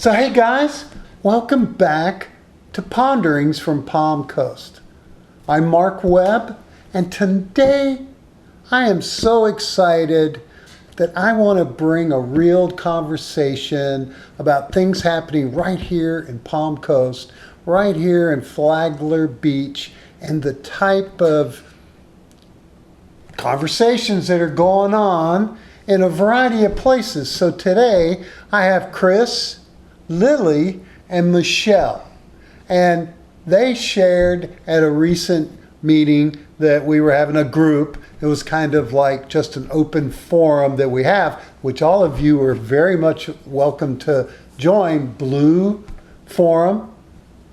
So hey guys, welcome back to Ponderings from Palm Coast. I'm Mark Webb, and today I am so excited that I want to bring a real conversation about things happening right here in Palm Coast, right here in Flagler Beach, and the type of conversations that are going on in a variety of places. So today I have Chris, Lily, and Michelle, and they shared at a recent meeting that we were having a group. It was kind of like just an open forum that we have, which all of you are very much welcome to join. Blue Forum,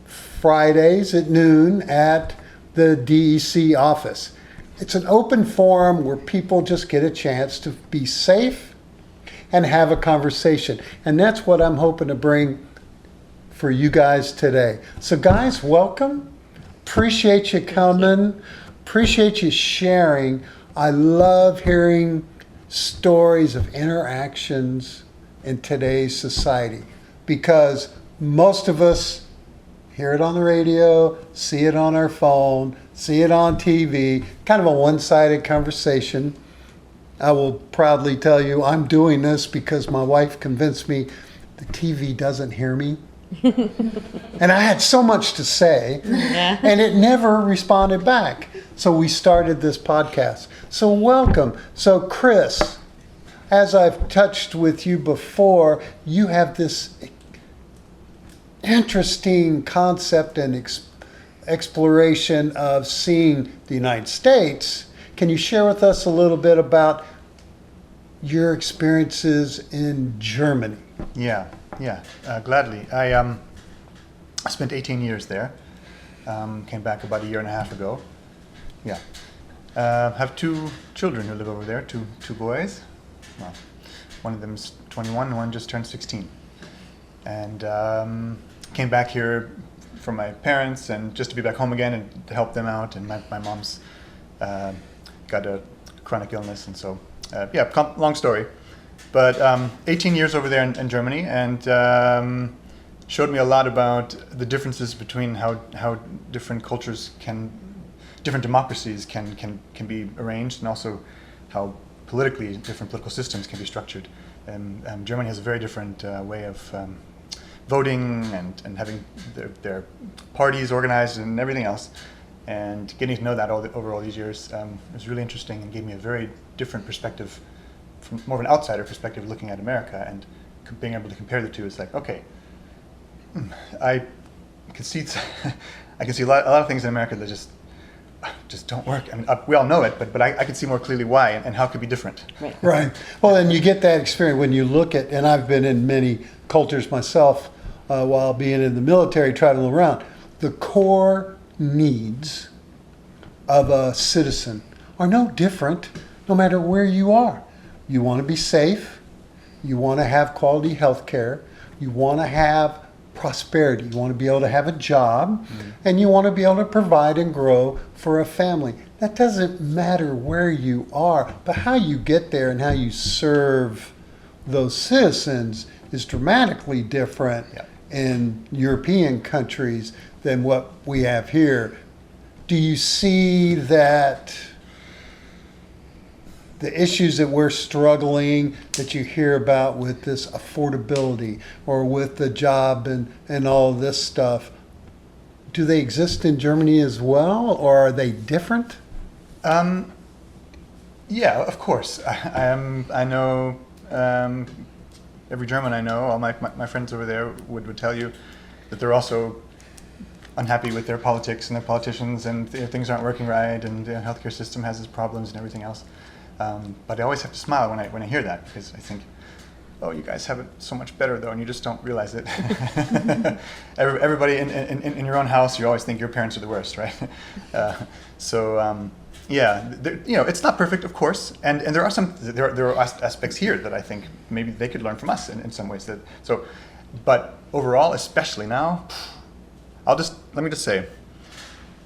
Fridays at noon at the DEC office. It's an open forum where people just get a chance to be safe and have a conversation. And that's what I'm hoping to bring for you guys today. So guys, welcome. Appreciate you coming. Appreciate you sharing. I love hearing stories of interactions in today's society because most of us hear it on the radio, see it on our phone, see it on TV, kind of a one-sided conversation. I will proudly tell you I'm doing this because my wife convinced me the TV doesn't hear me. And I had so much to say, and it never responded back. So we started this podcast. So welcome. So Chris, as I've touched with you before, you have this interesting concept and exploration of seeing the United States. Can you share with us a little bit about your experiences in Germany? Yeah, gladly. I spent 18 years there. Came back about a year and a half ago. Yeah. Have two children who live over there, two boys. Well, one of them's 21 and one just turned 16. And came back here for my parents and just to be back home again and to help them out. And my mom's got a chronic illness, and so long story. But 18 years over there in Germany, and showed me a lot about the differences between how different cultures different democracies can be arranged, and also how politically different political systems can be structured. And Germany has a very different way of voting and having their parties organized and everything else. And getting to know that over all these years was really interesting and gave me a very different perspective, from more of an outsider perspective, looking at America and being able to compare the two. It's like, okay, I can see a lot of things in America that just don't work. I mean, we all know it, but I can see more clearly why and how it could be different. Right. Well, and you get that experience when you look at, and I've been in many cultures myself while being in the military, traveling around. The core needs of a citizen are no different no matter where you are. You want to be safe, you want to have quality health care, you want to have prosperity, you want to be able to have a job, and you want to be able to provide and grow for a family. That doesn't matter where you are, but how you get there and how you serve those citizens is dramatically different in European countries than what we have here. Do you see that the issues that we're struggling, that you hear about with this affordability or with the job and all this stuff, do they exist in Germany as well, or are they different? Yeah, of course. I know every German I know, all my friends over there would tell you that they're also unhappy with their politics and their politicians, and things aren't working right, and the healthcare system has its problems and everything else. But I always have to smile when I hear that, because I think, oh, you guys have it so much better though, and you just don't realize it. Everybody in your own house, you always think your parents are the worst, right? It's not perfect, of course, and there are aspects here that I think maybe they could learn from us in some ways. But overall, especially now, let me just say,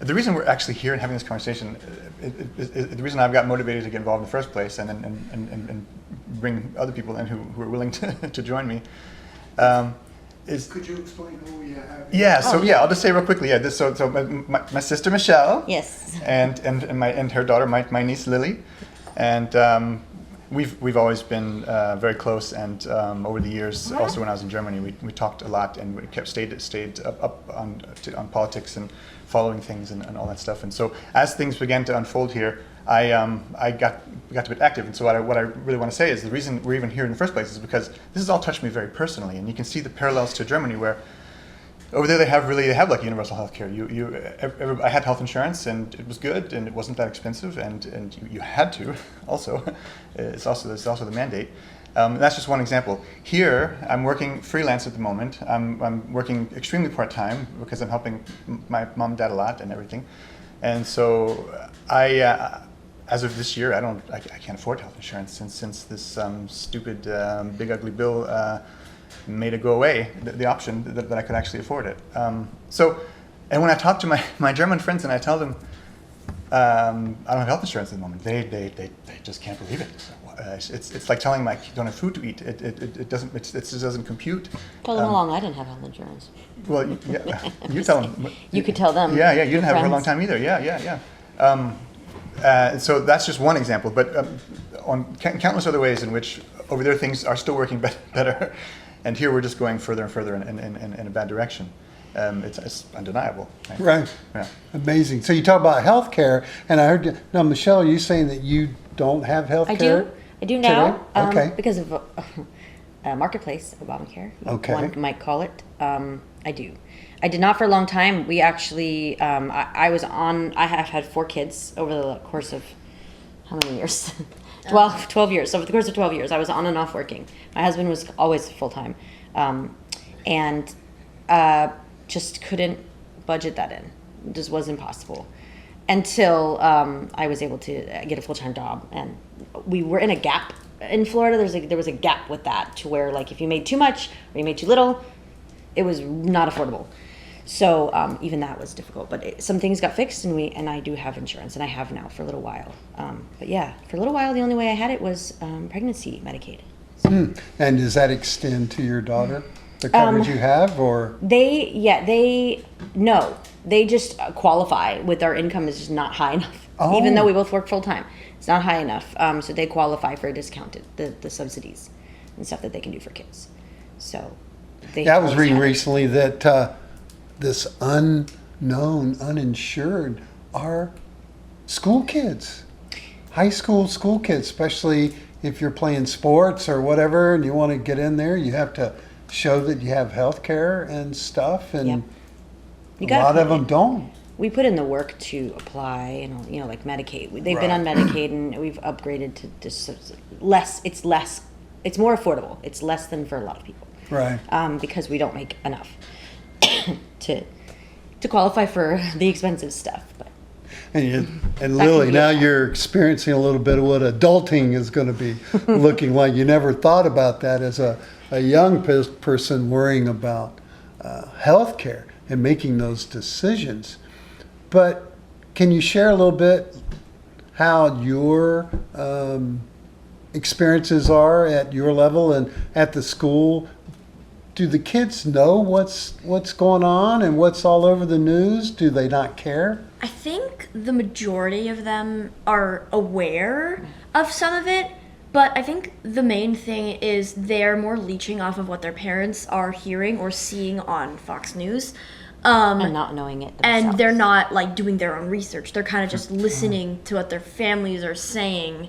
the reason we're actually here and having this conversation, the reason I've got motivated to get involved in the first place and bring other people in who are willing to join me, Could you explain who we have? Yeah, so I'll just say real quickly. Yeah, so my sister Michelle. Yes. And her daughter, my niece Lily, and we've always been very close. And over the years, also when I was in Germany, we talked a lot, and we stayed up on politics and following things and all that stuff. And so as things began to unfold here, I got a bit active. And so what I really want to say is the reason we're even here in the first place is because this has all touched me very personally, and you can see the parallels to Germany where over there they have like universal health care. I had health insurance and it was good and it wasn't that expensive, and you had to also. There's also the mandate. That's just one example. Here, I'm working freelance at the moment. I'm working extremely part-time because I'm helping my mom and dad a lot and everything. And so as of this year, I can't afford health insurance since this stupid big ugly bill made it go away, the option that I could actually afford it. And when I talk to my German friends and I tell them I don't have health insurance at the moment, they just can't believe it. It's like telling them I don't have food to eat. It just doesn't compute. Tell them how long I didn't have health insurance. Well, you tell them. You could tell them. Yeah, you didn't have it for a long time either. Yeah. So that's just one example, but on countless other ways in which over there things are still working better, and here we're just going further and further in a bad direction. It's undeniable. Right. Yeah. Amazing. So you talk about healthcare, and I heard now, Michelle, are you saying that you don't have healthcare? I do now. Today? Okay. Because of Marketplace, Obamacare. Okay. One might call it. I do. I did not for a long time. We actually, I have had 4 kids over the course of how many years? 12 years. So over the course of 12 years, I was on and off working. My husband was always full-time. And just couldn't budget that in. It just wasn't possible. Until I was able to get a full-time job. And we were in a gap in Florida. There was a gap with that, to where like if you made too much or you made too little, it was not affordable. So even that was difficult, but some things got fixed, and I do have insurance, and I have now for a little while. But yeah, for a little while, the only way I had it was pregnancy Medicaid. So. And does that extend to your daughter, the coverage you have, or? They just qualify with our income is just not high enough. Oh. Even though we both work full time, it's not high enough. So they qualify for discounted the subsidies and stuff that they can do for kids. So. I was reading recently that this uninsured are school kids, high school kids, especially if you're playing sports or whatever and you want to get in there, you have to show that you have health care and stuff, and a lot of them don't. We put in the work to apply, and like Medicaid. They've been on Medicaid, and we've upgraded to just less. It's more affordable. It's less than for a lot of people. Right. Because we don't make enough to qualify for the expensive stuff. But and Lily, now you're experiencing a little bit of what adulting is going to be looking like. You never thought about that as a young person worrying about health care and making those decisions. But can you share a little bit how your experiences are at your level and at the school? Do the kids know what's going on and what's all over the news? Do they not care? I think the majority of them are aware of some of it, but I think the main thing is they're more leeching off of what their parents are hearing or seeing on Fox News. And not knowing it themselves. And they're not like doing their own research. They're kind of just listening to what their families are saying.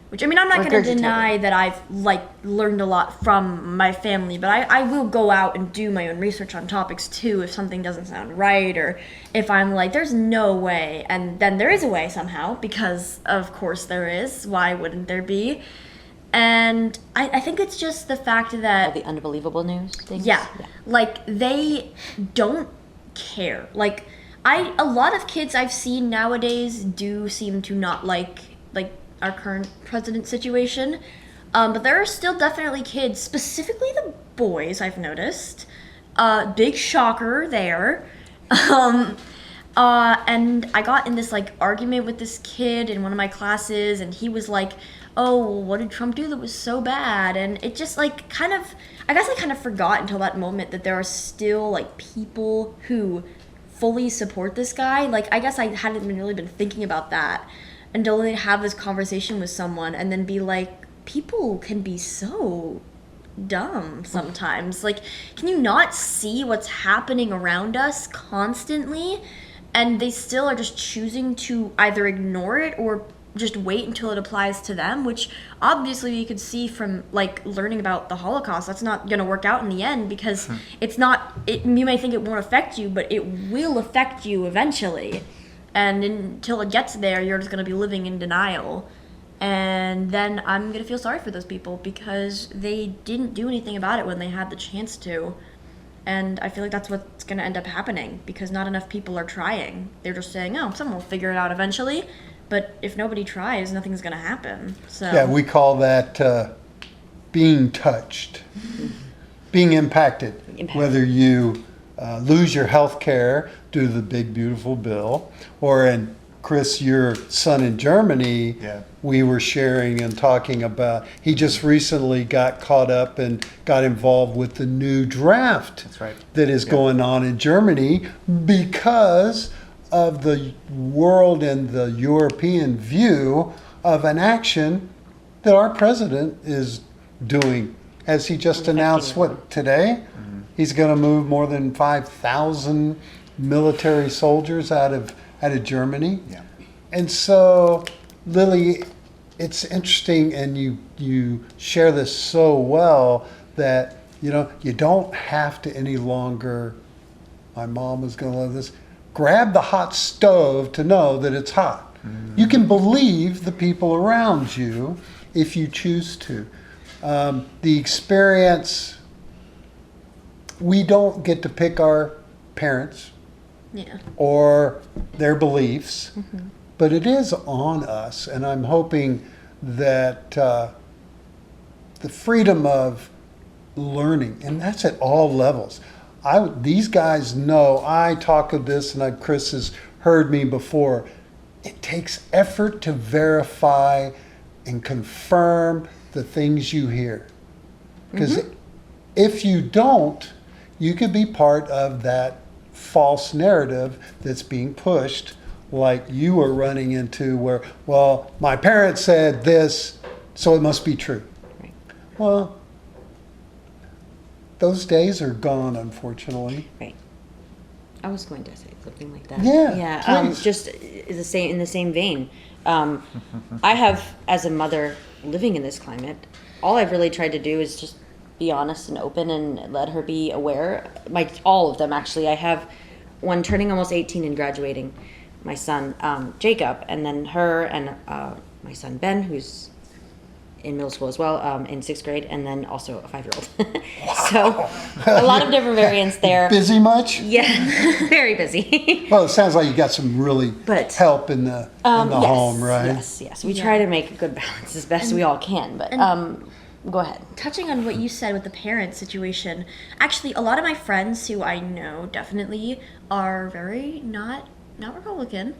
Which, I mean, I'm not going to deny that I've, learned a lot from my family, but I will go out and do my own research on topics, too, if something doesn't sound right, or if I'm like, there's no way, and then there is a way somehow, because, of course, there is. Why wouldn't there be? And I think it's just the fact that... the unbelievable news things? Yeah. They don't care. A lot of kids I've seen nowadays do seem to not like our current president situation, but there are still definitely kids, specifically the boys, I've noticed. Big shocker there. And I got in this like argument with this kid in one of my classes, and he was like, "Oh, what did Trump do that was so bad?" And it just like I guess I kind of forgot until that moment that there are still like people who fully support this guy. Like, I guess I hadn't really been thinking about that until they have this conversation with someone and then be like, people can be so dumb sometimes. Like, can you not see what's happening around us constantly? And they still are just choosing to either ignore it or just wait until it applies to them, which obviously you could see from like learning about the Holocaust. That's not going to work out in the end because it's not, you may think it won't affect you, but it will affect you eventually. And until it gets there, you're just going to be living in denial. And then I'm going to feel sorry for those people because they didn't do anything about it when they had the chance to. And I feel like that's what's going to end up happening because not enough people are trying. They're just saying, oh, someone will figure it out eventually. But if nobody tries, nothing's going to happen. So Yeah, we call that being touched, being impacted. Whether you lose your health care due to the big, beautiful bill, or in Chris, your son in Germany, we were sharing and talking about, he just recently got caught up and got involved with the new draft that is going on in Germany because of the world and the European view of an action that our president is doing. As he just announced, today? He's going to move more than 5,000 military soldiers out of Germany. Yeah. And so, Lily, it's interesting, and you share this so well that, you don't have to any longer, my mom was going to love this, grab the hot stove to know that it's hot. You can believe the people around you if you choose to. The experience, we don't get to pick our parents or their beliefs, but it is on us. And I'm hoping that the freedom of learning, and that's at all levels. These guys know, I talk of this, and Chris has heard me before. It takes effort to verify and confirm the things you hear. Because if you don't, you could be part of that false narrative that's being pushed, like you were running into where, well, my parents said this, so it must be true. Right. Well, those days are gone, unfortunately. Right. I was going to say something like that. Yeah, please. Just in the same vein. I have, as a mother living in this climate, all I've really tried to do is just be honest and open and let her be aware. All of them, actually. I have one turning almost 18 and graduating, my son Jacob, and then her and my son Ben, who's in middle school as well, in 6th grade, and then also a 5-year-old. So a lot of different variants there. Busy much? Yeah, very busy. Well, it sounds like you got some really help in the home, right? Yes. We try to make a good balance as best we all can, but go ahead. Touching on what you said with the parent situation, actually, a lot of my friends who I know definitely are very not Republican,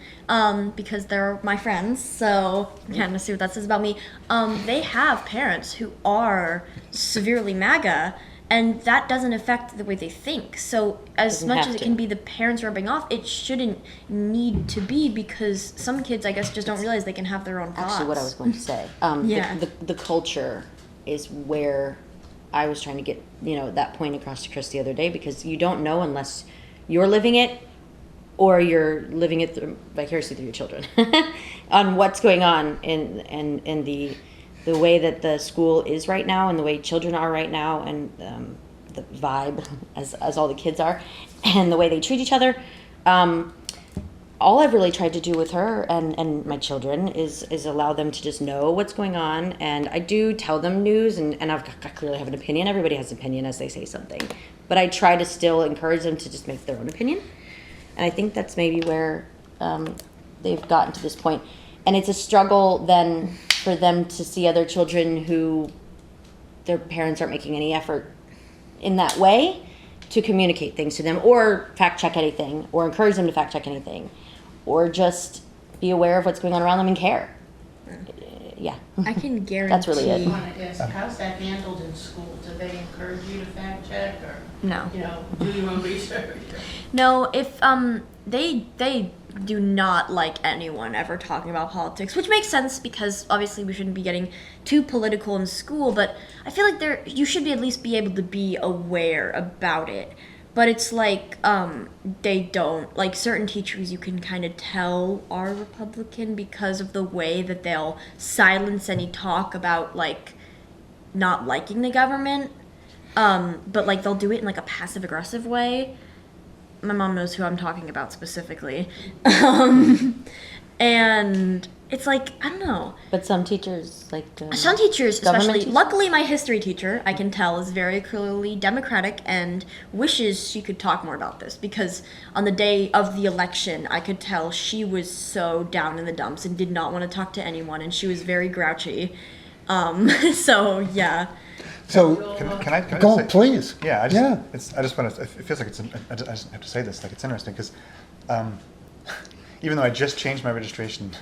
because they're my friends, so you can't see what that says about me. They have parents who are severely MAGA, and that doesn't affect the way they think. So as much as it can be the parents rubbing off, it shouldn't need to be, because some kids, I guess, just don't realize they can have their own thoughts. Actually, what I was going to say. The culture is where I was trying to get, that point across to Chris the other day, because you don't know unless you're living it or you're living it vicariously through your children on what's going on in the way that the school is right now and the way children are right now, and the vibe as all the kids are, and the way they treat each other. All I've really tried to do with her and my children is allow them to just know what's going on. And I do tell them news, and I clearly have an opinion. Everybody has an opinion as they say something. But I try to still encourage them to just make their own opinion. And I think that's maybe where they've gotten to this point. And it's a struggle then for them to see other children who their parents aren't making any effort in that way to communicate things to them, or fact check anything, or encourage them to fact check anything, or just be aware of what's going on around them and care. Yeah. I can guarantee. That's really I it. want to ask, how's that handled in school? Do they encourage you to fact check or, No. do your own research? No, if they do not like anyone ever talking about politics, which makes sense because obviously we shouldn't be getting too political in school, but I feel like you should at least be able to be aware about it. But it's like they don't, like certain teachers you can kind of tell are Republican because of the way that they'll silence any talk about like not liking the government. But like they'll do it in like a passive aggressive way. My mom knows who I'm talking about specifically. And it's like, I don't know. But some teachers like Some teachers, government especially, teachers? luckily my history teacher, I can tell, is very clearly Democratic and wishes she could talk more about this because on the day of the election, I could tell she was so down in the dumps and did not want to talk to anyone, and she was very grouchy. So, yeah. So, Can I go, just say, please. Yeah, Yeah. I just want to. It feels like I just have to say this. Like it's interesting because even though I just changed my registration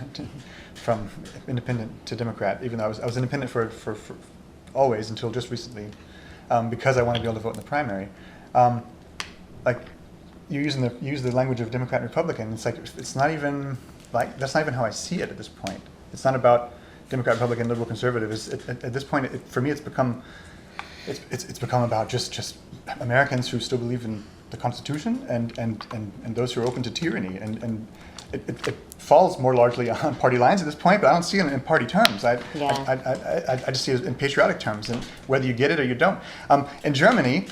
from independent to Democrat, even though I was independent for always until just recently, because I want to be able to vote in the primary. Like you use the language of Democrat and Republican. It's like it's not even like that's not even how I see it at this point. It's not about Democrat, Republican, liberal, conservative. At this point, for me, it's become about just Americans who still believe in the Constitution and those who are open to tyranny. And it falls more largely on party lines at this point, but I don't see it in party terms. I just see it in patriotic terms, and whether you get it or you don't. In Germany,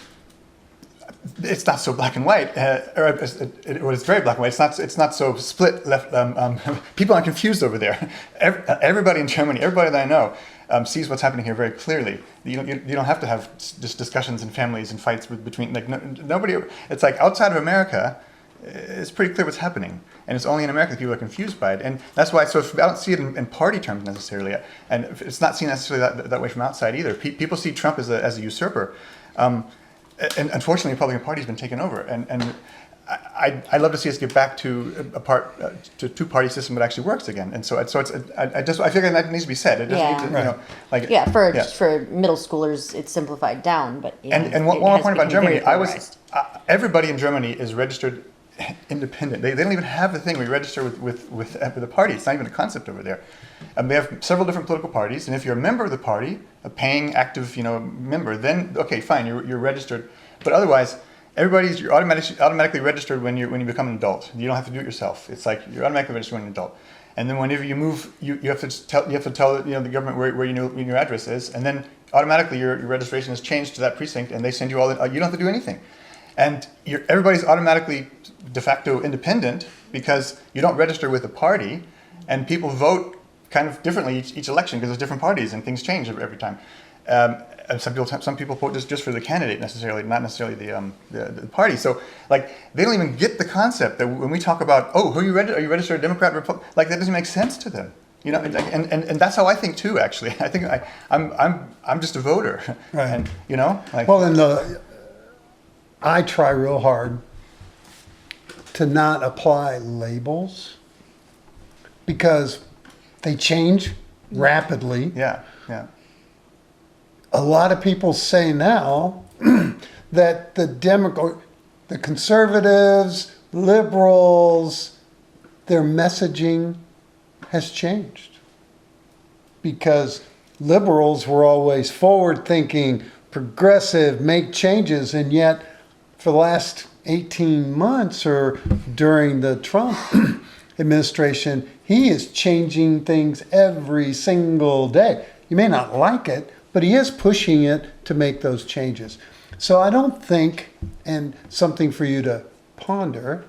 it's not so black and white, or it's very black and white. It's not so split left. People aren't confused over there. Everybody in Germany, everybody that I know, sees what's happening here very clearly. You don't have to have just discussions and families and fights between nobody. It's like outside of America, it's pretty clear what's happening, and it's only in America that people are confused by it, and that's why. So I don't see it in party terms necessarily, and it's not seen necessarily that way from outside either. People see Trump as a usurper. And unfortunately, the Republican Party has been taken over, and I'd love to see us get back to to two-party system that actually works again. And so I feel like that needs to be said. It doesn't need to, for middle schoolers, it's simplified down. But and one more point about Germany, everybody in Germany is registered independent. They don't even have the thing where you register with a party. It's not even a concept over there. They have several different political parties, and if you're a member of the party, a paying active member, then okay, fine, you're registered. But otherwise, you're automatically registered when you become an adult. You don't have to do it yourself. It's like you're automatically registered when you're an adult. And then whenever you move, you have to tell the government where your address is, and then automatically your registration is changed to that precinct, and they send you all. You don't have to do anything, and everybody's automatically de facto independent because you don't register with a party, and people vote kind of differently each election because there's different parties and things change every time. And some people vote just for the candidate necessarily, not necessarily the party. So like they don't even get the concept that when we talk about are you registered a Democrat, Republican? Like that doesn't make sense to them. And that's how I think too. Actually, I think I'm just a voter, Right. and I try real hard to not apply labels because they change rapidly. yeah. A lot of people say now that the conservatives, liberals, their messaging has changed because liberals were always forward-thinking, progressive, make changes, and yet for the last 18 months or during the Trump administration, he is changing things every single day. You may not like it, but he is pushing it to make those changes. So I don't think, and something for you to ponder,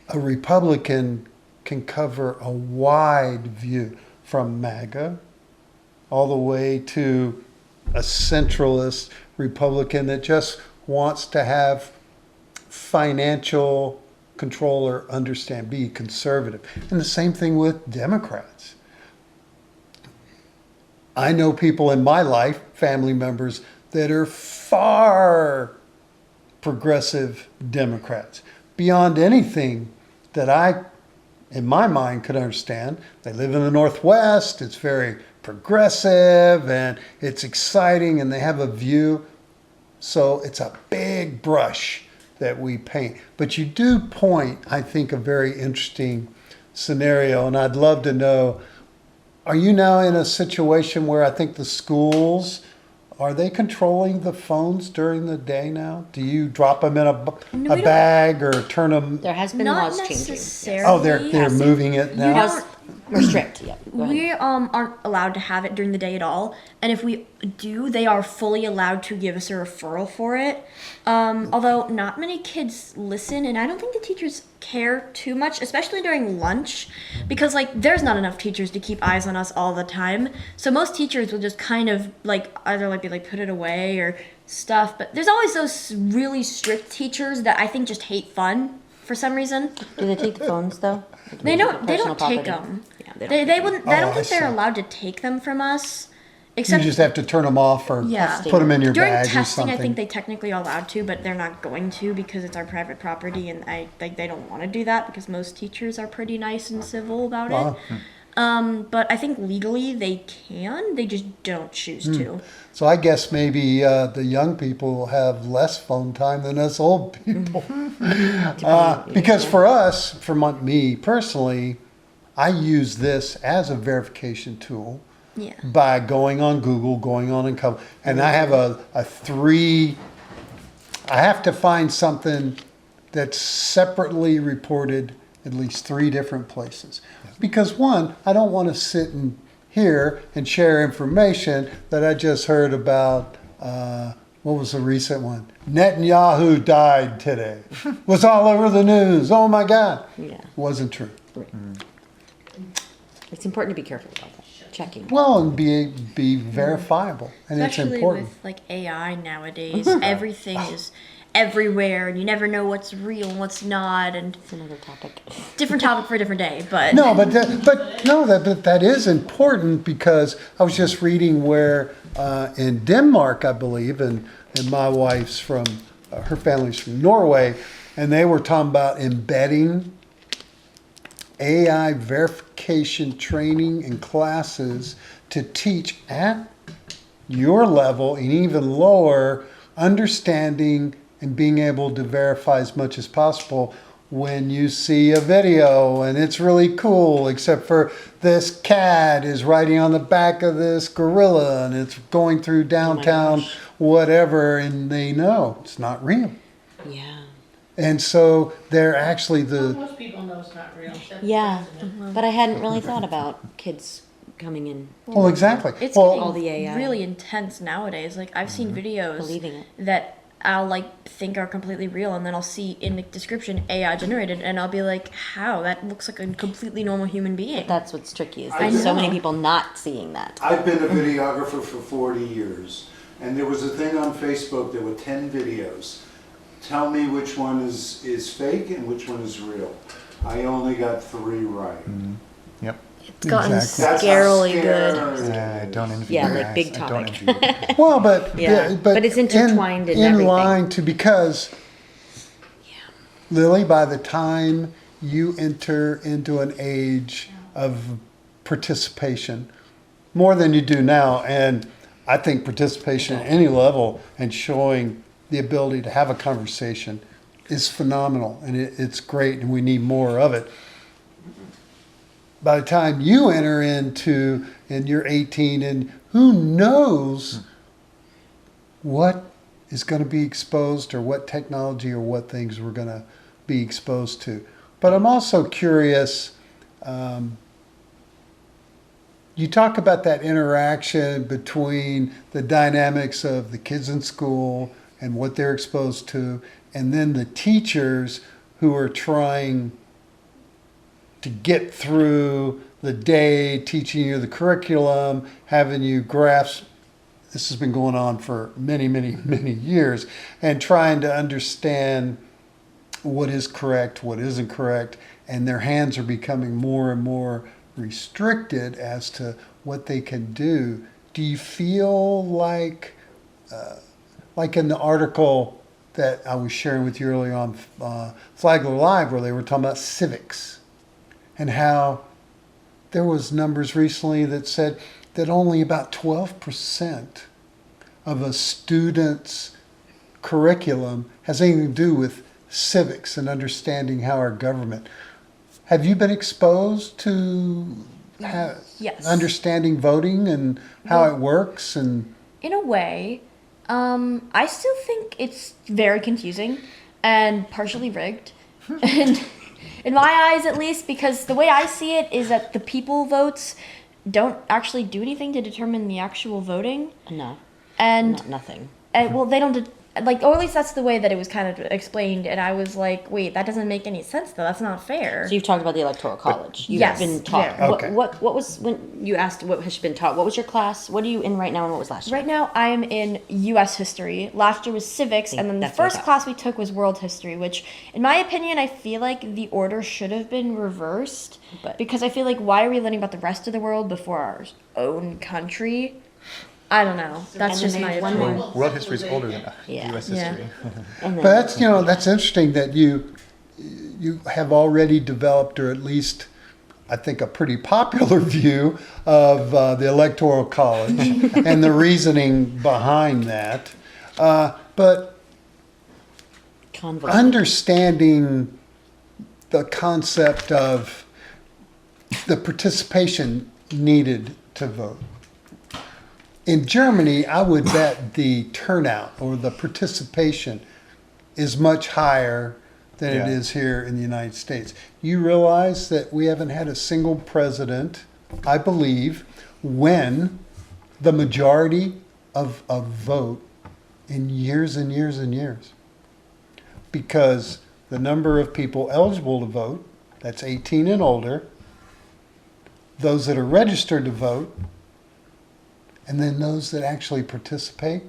a Republican can cover a wide view from MAGA all the way to a centralist Republican that just wants to have financial control or understand, be conservative. And the same thing with Democrats. I know people in my life, family members, that are far progressive Democrats, beyond anything that I, in my mind, could understand. They live in the Northwest. It's very progressive and it's exciting and they have a view. So it's a big brush that we paint. But you do point, I think, a very interesting scenario, and I'd love to know, are you now in a situation where I think the schools, are they controlling the phones during the day now? Do you drop them in a bag or turn them? There has been Not laws changing. necessarily. Oh, they're moving it now? Laws are strict. Yeah. Go ahead. We aren't allowed to have it during the day at all, and if we do, they are fully allowed to give us a referral for it. Although not many kids listen, and I don't think the teachers care too much, especially during lunch, because like there's not enough teachers to keep eyes on us all the time. So most teachers will just kind of like either like be like put it away or stuff. But there's always those really strict teachers that I think just hate fun for some reason. Do they take the phones though? They don't. They Personal don't take property? them. Yeah, They wouldn't. I Oh, don't I think they're see. allowed to take them from us. You Except just have to turn them off or Yeah. put them in your during bag or testing, something. I think they technically are allowed to, but they're not going to because it's our private property, and they don't want to do that because most teachers are pretty nice and civil about Wow. it. But I think legally they can. They just don't choose to. So I guess maybe the young people have less phone time than us old people. Because for us, me personally, I use this as a verification tool Yeah. by going on Google, going on and I have I have to find something that's separately reported at least 3 different places. Because one, I don't want to sit in here and share information that I just heard about, what was the recent one? Netanyahu died today. Was all over the news. Oh my God. Yeah. Wasn't true. It's important to be careful about that. Checking. Well, and be verifiable. And Especially it's important. with like AI nowadays, everything is everywhere, and you never know what's real and what's not. And It's another topic. different topic for a different day, but No, but that is important because I was just reading where in Denmark, I believe, and my wife's from, her family's from Norway, and they were talking about embedding AI verification training and classes to teach at your level and even lower, understanding and being able to verify as much as possible when you see a video and it's really cool, except for this cat is riding on the back of this gorilla and it's going through downtown, gosh. whatever, and they know it's not real. Yeah. And so they're actually Well, most people know it's not real. except the Yeah. president. But I hadn't really thought about kids coming in. well, exactly. it's Well, all getting the AI. really intense nowadays. Like I've seen videos Believing it. that I'll like think are completely real, and then I'll see in the description AI generated, and I'll be like, "How? That looks like a completely normal human being." That's what's tricky is I there's so know. many people not seeing that. I've been a videographer for 40 years, and there was a thing on Facebook, there were 10 videos. Tell me which one is fake and which one is real. I only got 3 right. Yep. It's gotten Exactly. That's how scarily good. scared I don't envy Yeah, you like guys. big I don't topic. envy you. well, but Yeah, but it's intertwined in everything. line to because Lily, by the time you enter into an age of participation, more than you do now, and I think participation at any level and showing the ability to have a conversation is phenomenal, and it's great, and we need more of it. By the time you enter into, and you're 18, and who knows what is going to be exposed or what technology or what things we're going to be exposed to. But I'm also curious, you talk about that interaction between the dynamics of the kids in school and what they're exposed to, and then the teachers who are trying to get through the day, teaching you the curriculum, having you grasp. This has been going on for many, many, many years, and trying to understand what is correct, what isn't correct, and their hands are becoming more and more restricted as to what they can do. Do you feel like like in the article that I was sharing with you earlier on Flagler Live, where they were talking about civics and how there was numbers recently that said that only about 12% of a student's curriculum has anything to do with civics and understanding how our government. Have you been exposed to Yes. understanding voting and how it works? And In a way, I still think it's very confusing and partially rigged. And in my eyes, at least, because the way I see it is that the people votes don't actually do anything to determine the actual voting. No, And, nothing. well, they don't, like, or at least that's the way that it was kind of explained. And I was like, wait, that doesn't make any sense, though. That's not fair. So you've talked about the Electoral College. You've Yes, been taught. very. Okay. What was, when you asked what has been taught, what was your class? What are you in right now and what was last year? Right now, I'm in U.S. history. Last year was civics, and then the That's what I first thought. class we took was world history, which, in my opinion, I feel like the order should have been reversed. But- Because I feel like, why are we learning about the rest of the world before our own country? I don't know. That's And just then my there's one opinion. more. World history is older than Yeah. U.S. Yeah. history. And then, but that's that's interesting that you have already developed, or at least I think a pretty popular view of the Electoral College and the reasoning behind that. But convoluted. understanding the concept of the participation needed to vote. In Germany, I would bet the turnout or the participation is much higher than it Yeah. is here in the United States. You realize that we haven't had a single president, I believe, win the majority of a vote in years and years and years. Because the number of people eligible to vote, that's 18 and older, those that are registered to vote, and then those that actually participate,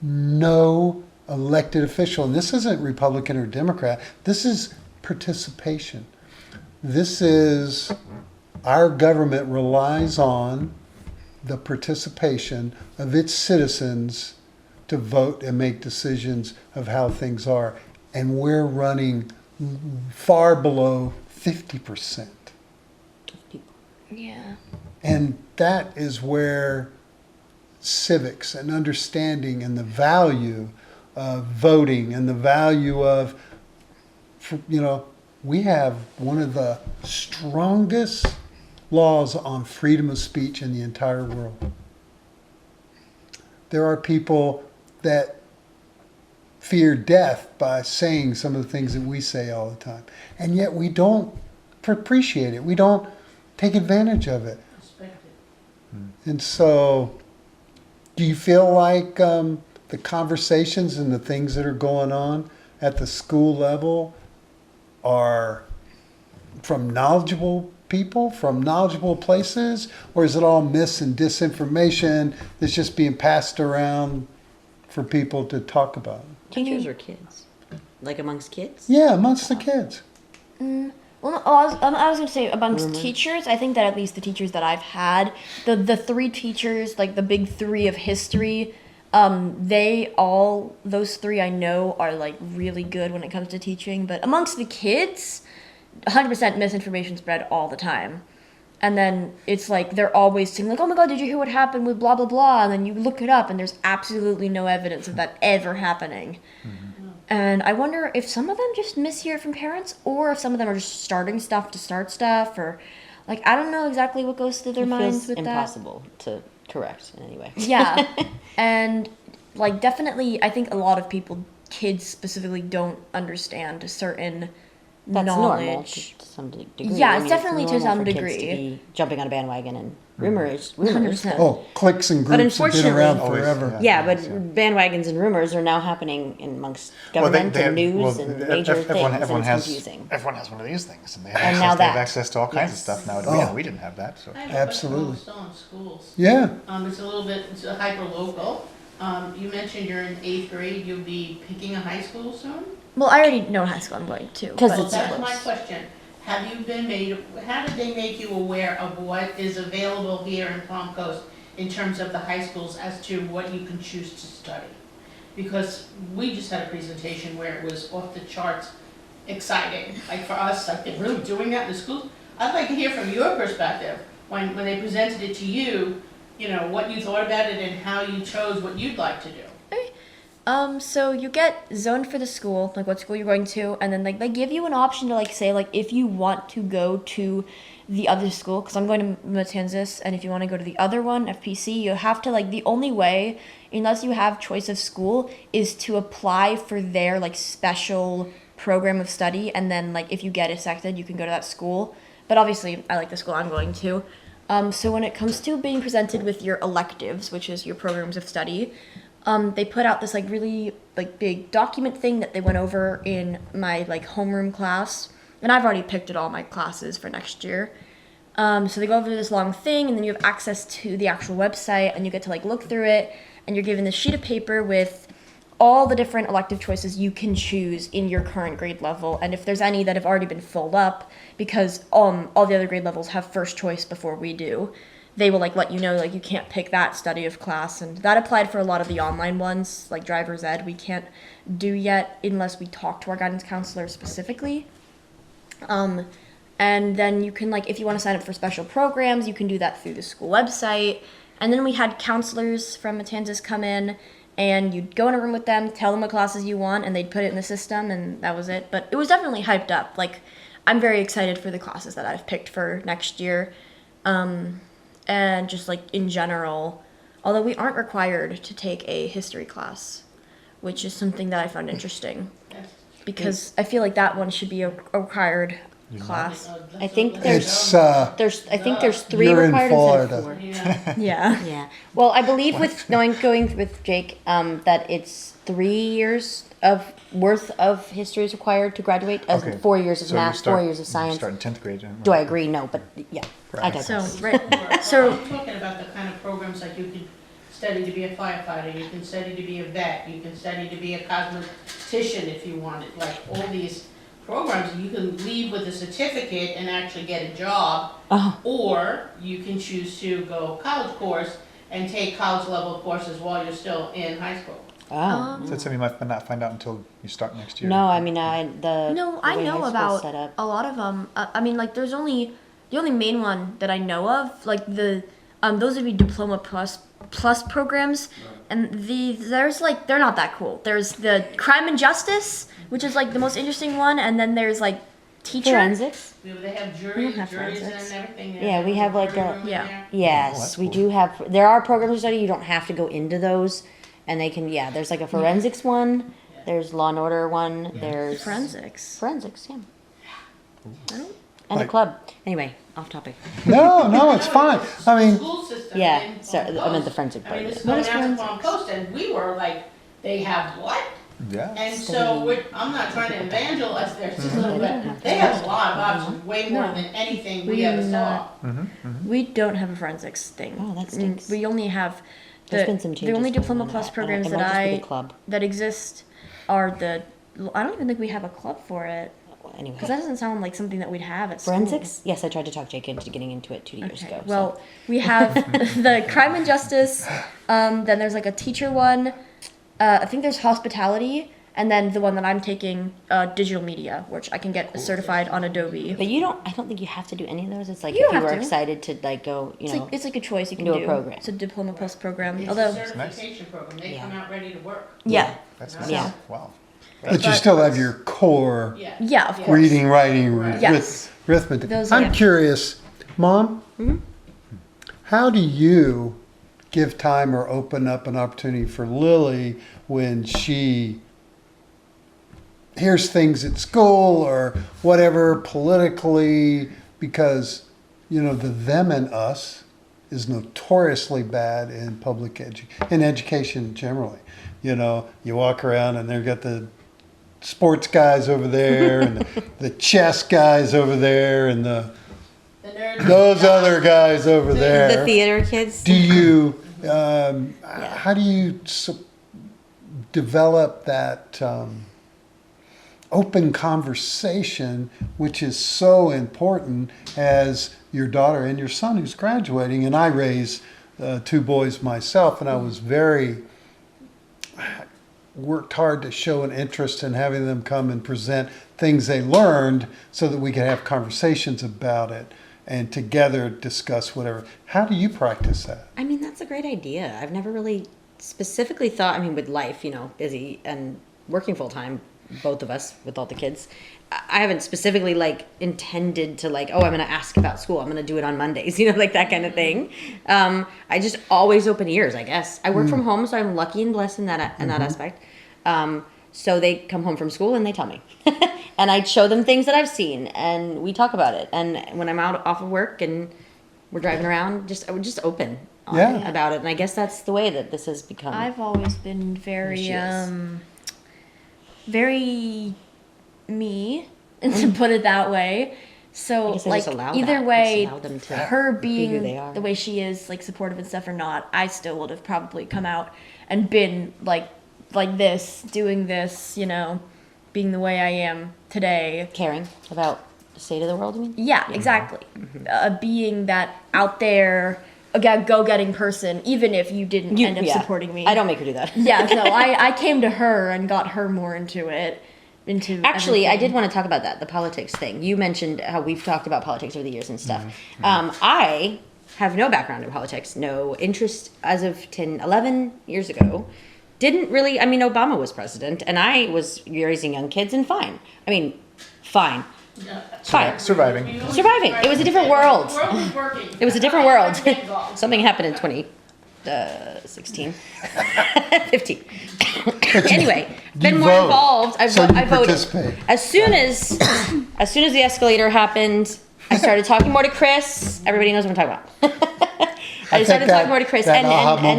no elected official, and this isn't Republican or Democrat, this is participation. This is, our government relies on the participation of its citizens to vote and make decisions of how things are. And we're running far below 50%. Yeah. And that is where civics and understanding and the value of voting and the value of, we have one of the strongest laws on freedom of speech in the entire world. There are people that fear death by saying some of the things that we say all the time. And yet we don't appreciate it. We don't take advantage of it. Respect it. And so, do you feel like the conversations and the things that are going on at the school level are from knowledgeable people, from knowledgeable places, or is it all myths and disinformation that's just being passed around for people to talk about? Teachers or kids? Like amongst kids? Yeah, amongst the kids. Well, no, I was going to say amongst teachers, I think that at least the teachers that I've had, the three teachers, like the big three of history, those three I know are like really good when it comes to teaching. But amongst the kids, 100% misinformation spread all the time. And then it's like they're always saying like, oh my God, did you hear what happened with blah, blah, blah? And then you look it up and there's absolutely no evidence of that ever happening. And I wonder if some of them just mishear it from parents, or if some of them are just starting stuff to start stuff, or like I don't know exactly what goes through their It minds feels with impossible to correct in any way. that. Yeah, and like definitely, I think a lot of people, kids specifically, don't understand certain That's normal knowledge. to some degree. Yeah, it's definitely to normal some for kids degree. to be jumping on a bandwagon and rumors. 100%. Oh, cliques and But groups have been unfortunately- around Always, forever. Yeah, but bandwagons and rumors are now happening amongst government and news and major things, and it's confusing. Everyone has one of these things, and they have, And access, now they have that. access to all kinds of Yes. stuff now. Oh. We didn't have that. So I have a Absolutely. question also on schools. Yeah. It's a little bit, it's a hyper-local. You mentioned you're in 8th grade, you'll be picking a high school soon? Well, I already know high school I'm going to. 'Cause but Well, it's that's close. my question. Have you been made, how did they make you aware of what is available here in Palm Coast in terms of the high schools as to what you can choose to study? Because we just had a presentation where it was off the charts exciting. Like for us, like they're really doing that in the schools. I'd like to hear from your perspective when they presented it to you, what you thought about it and how you chose what you'd like to do. So you get zoned for the school, like what school you're going to, and then like they give you an option to like say like if you want to go to the other school, because I'm going to Matanzas, and if you want to go to the other one, FPC, you have to like the only way, unless you have choice of school, is to apply for their like special program of study, and then like if you get accepted, you can go to that school. But obviously, I like the school I'm going to. So when it comes to being presented with your electives, which is your programs of study, they put out this like really like big document thing that they went over in my like homeroom class, and I've already picked at all my classes for next year. So they go over this long thing, and then you have access to the actual website, and you get to like look through it, and you're given this sheet of paper with all the different elective choices you can choose in your current grade level, and if there's any that have already been filled up, because all the other grade levels have first choice before we do, they will like let you know like you can't pick that study of class, and that applied for a lot of the online ones like driver's ed we can't do yet unless we talk to our guidance counselor specifically. And then you can like if you want to sign up for special programs, you can do that through the school website. And then we had counselors from Matanzas come in, and you'd go in a room with them, tell them what classes you want, and they'd put it in the system, and that was it. But it was definitely hyped up. Like I'm very excited for the classes that I've picked for next year. And just like in general, although we aren't required to take a history class, which is something that I found interesting, because I feel like that one should be a required class. I think It's, there's 3 You're in required Florida. instead of 4. Yeah. Yeah. Yeah. Well, I believe with going with Jake, that it's 3 years worth of history is required to graduate, as in 4 years of So you math, start- 4 years of you science. start in 10th grade. Do I agree? No, but yeah, I Right. So digress. right. So I'm talking about the kind of programs like you can study to be a firefighter, you can study to be a vet, you can study to be a cosmetician if you wanted, like all these programs, you can leave with a certificate and actually get a job, or you can choose to go college course and take college level courses while you're still in high school. Oh. So that's something you might not find out until you start next year. No, I mean, the No, the I way high know school's about set up. a lot of them. I mean, like the only main one that I know of, like those would be diploma plus programs, and there's like they're not that cool. There's the crime and justice, which is like the most interesting one, and then there's like teacher. Forensics? They have We don't have juries forensics. and everything. Yeah, we have like jury a- room in yeah. there. Yes, that's we cool. do have. There are programs of study. You don't have to go into those, and they can. Yeah, there's like a forensics one. There's law and order one. There's Forensics. Forensics, yeah. I don't- And a Like- club. Anyway, off topic. no, it's fine. I mean, School system Yeah, in so Palm I meant the Coast. forensic I part. mean, of this it. is going down to Palm Coast, and we were like, they have what? Yeah. And so I'm not trying to evangelize their system, but they have a lot of options, way more No. than anything We we ever do saw. not. We don't have a forensics thing. Oh, that stinks. We only have There's been some the changes only going diploma on in plus that. programs It that might just be the club. that exist are the. I don't even think we have a club for it, Anyway, because that doesn't sound like something that we'd have at school. forensics. Yes, I tried to talk Jake into getting into it 2 years Okay. ago. Well, we have the crime and justice. Then there's like a teacher one. I think there's hospitality, and then the one that I'm taking, digital media, which I can get certified on Adobe. but you don't. I don't think you have to do any of those. It's like You if don't you have were to. excited to like go, you know. It's like a choice you can do do. a program. It's a diploma plus program. It's Although, a certification program, they Yeah. come out ready to work. yeah, That's Yeah. nice. Yeah. Wow. but you still have your core Yeah. yeah, of Yeah. course. reading, writing, Yes. arithmetic. Those- I'm yeah. curious, Mom, how do you give time or open up an opportunity for Lily when she hears things at school or whatever politically? Because, you know, the them and us is notoriously bad in in education generally. You know, you walk around and they've got the sports guys over there and the chess guys over there and The nerds. those other guys over there. The theater kids. Do you, how do you develop that open conversation, which is so important as your daughter and your son who's graduating? And I raise two boys myself, and I was worked hard to show an interest in having them come and present things they learned so that we could have conversations about it and together discuss whatever. How do you practice that? I mean, that's a great idea. I've never really specifically thought, I mean, with life, busy and working full time, both of us with all the kids, I haven't specifically intended to I'm going to ask about school. I'm going to do it on Mondays, like that kind of thing. I just always open ears, I guess. I work from home, so I'm lucky and blessed in that aspect. So they come home from school and they tell me, and I show them things that I've seen, and we talk about it. And when I'm off of work and we're driving around, I would just open about it. And I guess that's the way that this has become. I've always been very me, to put it that way. So either way, her being be the way she is, supportive and stuff or not, I still would have probably come out and been like this, doing this, being the way I am today. Caring about the state of the world, you mean? Yeah, exactly. Being that out there, go-getting person, even if you didn't end up supporting me. I don't make her do that. Yeah, no, I came to her and got her more into it. Actually, I did want to talk about that, the politics thing. You mentioned how we've talked about politics over the years and stuff. I have no background in politics, no interest as of 11 years ago. Didn't really, Obama was president, and I was raising young kids, and fine. Fine. Surviving. It was a different world. The world was working. It was a different world. Something happened in 2016, 15. Anyway, been more involved. I voted. Participate. As soon as the escalator happened, I started talking more to Chris. Everybody knows what I'm talking about. I started talking more to Chris, and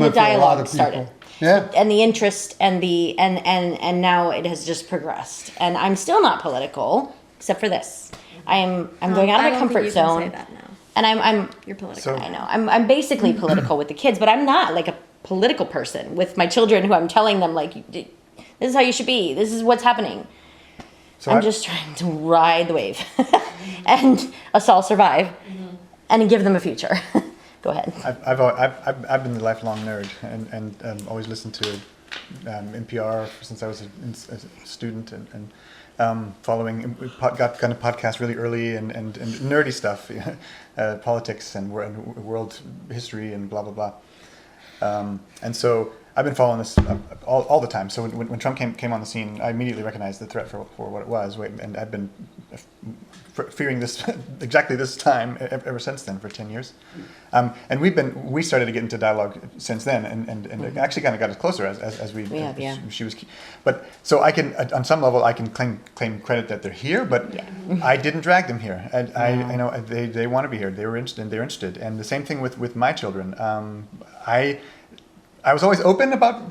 the dialogue started. Yeah. And the interest and now it has just progressed. And I'm still not political, except for this. I'm going out of my comfort zone. Say that now. And I'm You're political. So- I know. I'm basically political with the kids, but I'm not a political person with my children who I'm telling them this is how you should be. This is what's happening. So I'm just trying to ride the wave and us all survive and give them a future. Go ahead. I've been the lifelong nerd and always listened to NPR since I was a student and following got kind of podcast really early and nerdy stuff, politics and world history and blah blah blah. And so I've been following this all the time. So when Trump came on the scene, I immediately recognized the threat for what it was, and I've been fearing this exactly this time ever since then for 10 years. And we started to get into dialogue since then, and it actually kind of got us closer as we she was. But so I can on some level I can claim credit that they're here, but I didn't drag them here. And they want to be here. They're interested, and the same thing with my children. I was always open about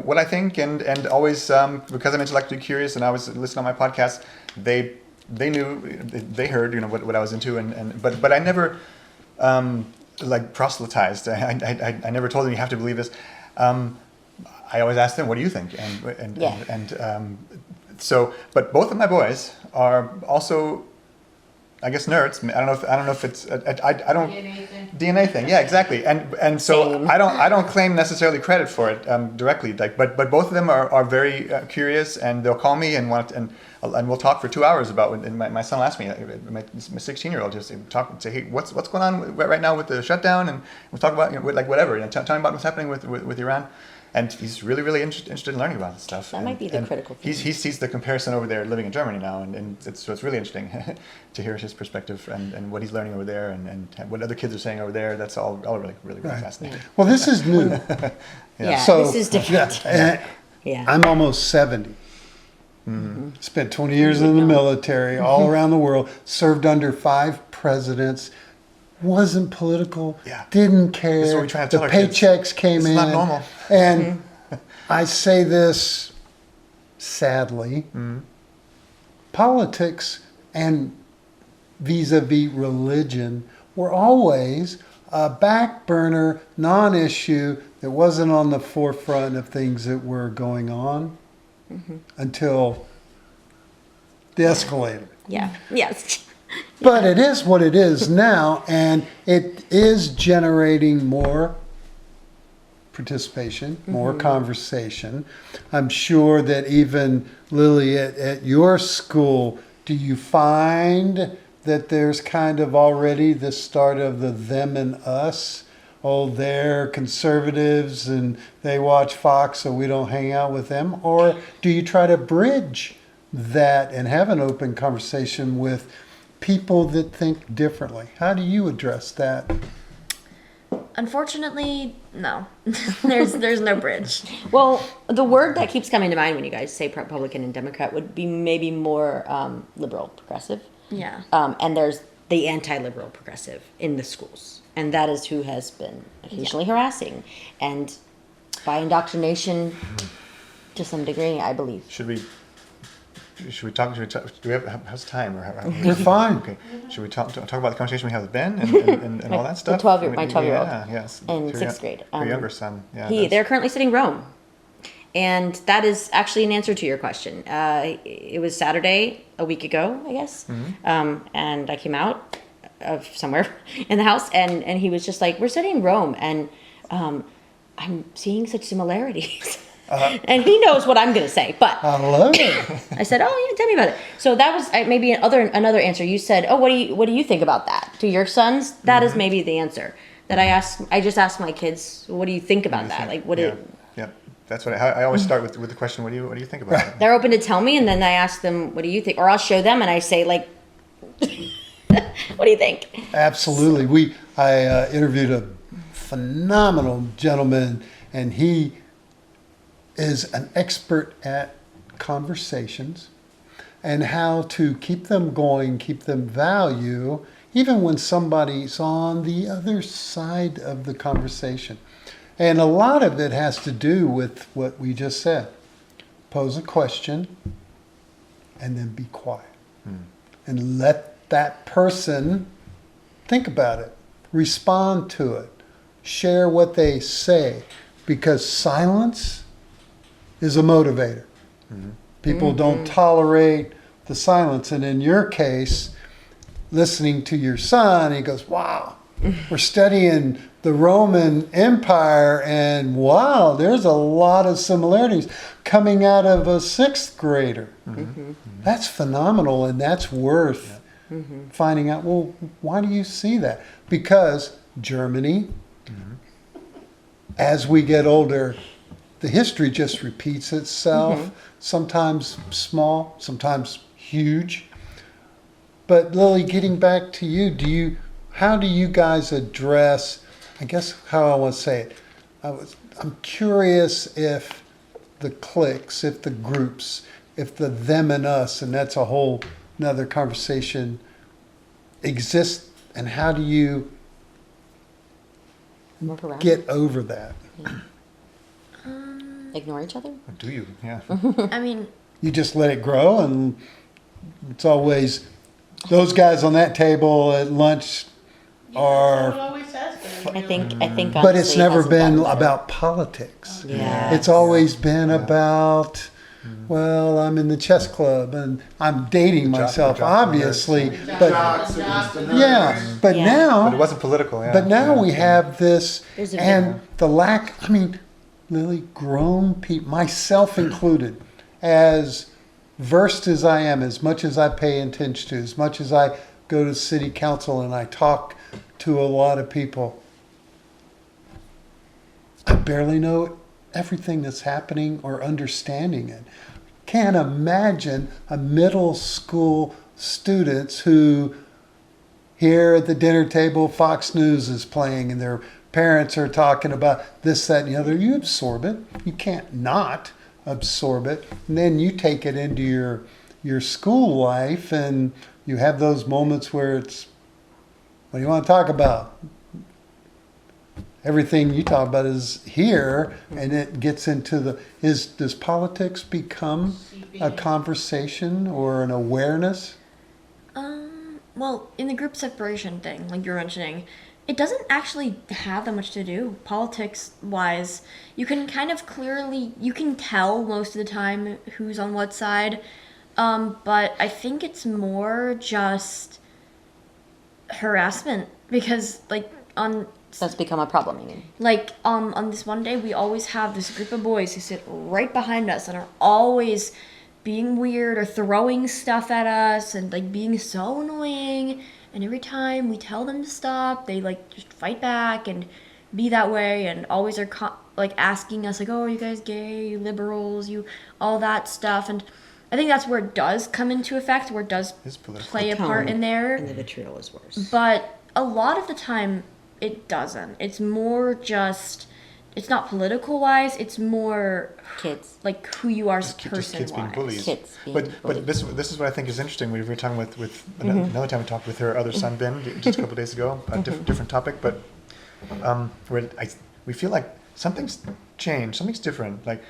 what I think, and always because I'm intellectually curious, and I was listening on my podcast. They knew, they heard what I was into, but I never proselytized. I never told them you have to believe this. I always asked them, what do you think? So, but both of my boys are also, I guess, nerds. I don't know if it's I don't DNA thing. Yeah, exactly. And so Same. I don't claim necessarily credit for it directly. But both of them are very curious, and they'll call me and we'll talk for 2 hours about. And my son asked me, my 16-year-old, just say, hey, what's going on right now with the shutdown, and we'll talk about whatever. Tell me about what's happening with Iran. And he's really, really interested in learning about this stuff. That might be the critical thing. He sees the comparison over there living in Germany now, and it's really interesting to hear his perspective and what he's learning over there and what other kids are saying over there. That's all really, really, really fascinating. Well, this is new. Yeah, So, this is different. Yeah. I'm almost 70. Spent 20 years in the military, all around the world, served under 5 presidents, wasn't political, didn't care. This is what we try to the tell our kids. paychecks came This in. is not normal. And I say this sadly, politics and vis-a-vis religion were always a back burner, non-issue that wasn't on the forefront of things that were going on until the escalator. Yeah. Yes. But it is what it is now, and it is generating more participation, more conversation. I'm sure that even Lily at your school, do you find that there's kind of already the start of the them and us? Oh, they're conservatives and they watch Fox, so we don't hang out with them? Or do you try to bridge that and have an open conversation with people that think differently? How do you address that? Unfortunately, no. there's no bridge. Well, the word that keeps coming to mind when you guys say Republican and Democrat would be maybe more liberal, progressive. Yeah. And there's the anti-liberal progressive in the schools. And that is who has been occasionally harassing. And by indoctrination, to some degree, I believe. Should we talk? Do we have how's time? Or We're fine. Okay. Should we talk about the conversation we had with Ben and all that stuff? My 12-year-old. Yeah, yes. In Your sixth grade. Your younger son. Yeah. They're currently studying Rome. And that is actually an answer to your question. It was Saturday, a week ago, I guess. And I came out of somewhere in the house, and he was just like, we're studying Rome, and I'm seeing such similarities. And he knows what I'm going to say, but I love it. I said, "Oh, yeah, tell me about it." So that was maybe another answer. You said, "Oh, what do you think about that?" To your sons, that is maybe the answer that I just asked my kids, "What do you think about that?" Like, what? Yeah. Yeah. That's what I always start with the question. What do you think about it? They're open to tell me, and then I ask them, "What do you think?" Or I'll show them, and I say, like, "What do you think?" Absolutely. I interviewed a phenomenal gentleman, and he is an expert at conversations and how to keep them going, keep them value, even when somebody's on the other side of the conversation. And a lot of it has to do with what we just said. Pose a question and then be quiet. And let that person think about it, respond to it, share what they say, because silence is a motivator. People don't tolerate the silence. And in your case, listening to your son, he goes, wow, we're studying the Roman Empire, and wow, there's a lot of similarities coming out of a sixth grader. That's phenomenal, and that's worth finding out, well, why do you see that? Because Germany, as we get older, the history just repeats itself, sometimes small, sometimes huge. But Lily, getting back to you, how do you guys address, I guess how I want to say it, I'm curious if the cliques, if the groups, if the them and us, and that's a whole another conversation, exist, and how do you Work around. get over that? Ignore each other. Do you? Yeah. I mean, You just let it grow, and it's always those guys on that table at lunch It are, always has been. I think. but it's honestly, it never hasn't been gotten better. about politics. Yeah. It's always been about, well, I'm in the chess club, and I'm dating myself, jock obviously, winners. but Jocks against the nerds. yeah, but Yeah. now, But it wasn't political. Yeah. but now Yeah. we have this, There's a and the lack, I mean, Lily, grown people, myself included, as versed as I am, as much as I pay attention to, as much as I go to city council and I talk to a lot of people, I barely know everything that's happening or understanding it. Can't imagine a middle school students who here at the dinner table, Fox News is playing and their parents are talking about this, that, and the other. You absorb it. You can't not absorb it. And then you take it into your school life, and you have those moments where it's, what do you want to talk about? Everything you talk about is here, and it gets into does politics become a conversation or an awareness? well, in the group separation thing, like you were mentioning, it doesn't actually have that much to do politics-wise. You can kind of you can tell most of the time who's on what side, but I think it's more just harassment because like on That's become a problem, you mean? like on this one day we always have this group of boys who sit right behind us and are always being weird or throwing stuff at us and like being so annoying, and every time we tell them to stop they like just fight back and be that way, and always are like asking us like, oh, are you guys gay, you liberals, you all that stuff. And I think that's where it does come into effect, where it does It's political. play a part in there. And the vitriol is worse. But a lot of the time, it doesn't. It's more just, it's not political wise. It's more Kids. like who you are Just person kids being wise. bullied. Kids being But bullied. this is what I think is interesting. We were talking with another time we talked with her other son Ben just a couple of days ago. A different topic, but where we feel like something's changed, something's different. Like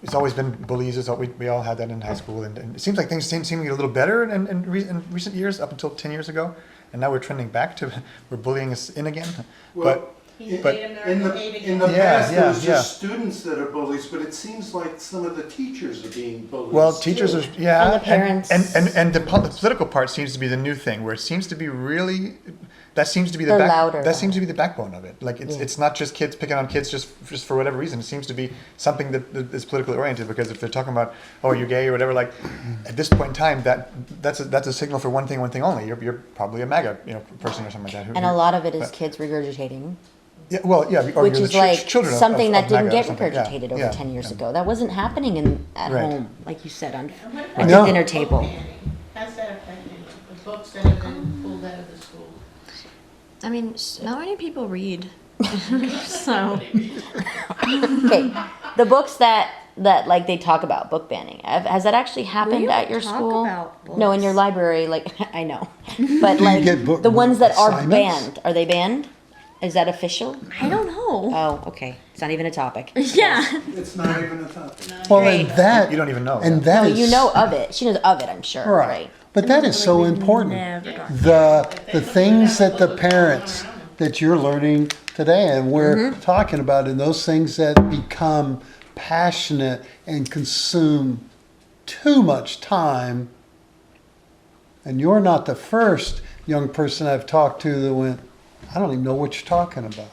it's always been bullies. We all had that in high school, and it seems like things seem to get a little better in recent years, up until 10 years ago, and now we're trending back to where bullying is in again. Well, He But- made In America the, hate in the again. Yeah, past, yeah, it was yeah. just students that are bullies, but it seems like some of the teachers are being bullies. Well, teachers are, too. yeah, And the parents. and the political part seems to be the new thing, where it seems to be really, that seems to be The louder that one. seems to be the backbone of it. Like it's not just kids picking on kids just for whatever reason. It seems to be something that is politically oriented, because if they're talking about, oh, you're gay or whatever, like at this point in time, that's a signal for one thing only. You're probably a MAGA person or something like that. And a lot of it is but- kids regurgitating, Yeah, well, yeah, or which you're is the like children of- something of that didn't MAGA or get something. Yeah, regurgitated over yeah, 10 years yeah. ago. That wasn't happening at Right. home, like you said, on And what at about the No. dinner book table. banning? How's that affecting the books that have been pulled out of the school? I mean, not many people read. So Okay, the books that like they talk about book banning, has that actually happened We at don't your talk school? about No, in your books. library, like I know, but Do you like get book the ones that are assignments? banned, are they banned? Is that official? I don't know. Oh, okay, it's not even a topic. Yeah. It's not even a topic. Well, Great. and that You don't even know. and yeah. that No, is you know of it. She knows of it, I'm sure. right. Right. But that is so important. Never talk. The things that the parents that you're learning today and we're talking about, and those things that become passionate and consume too much time. And you're not the first young person I've talked to that went, I don't even know what you're talking about.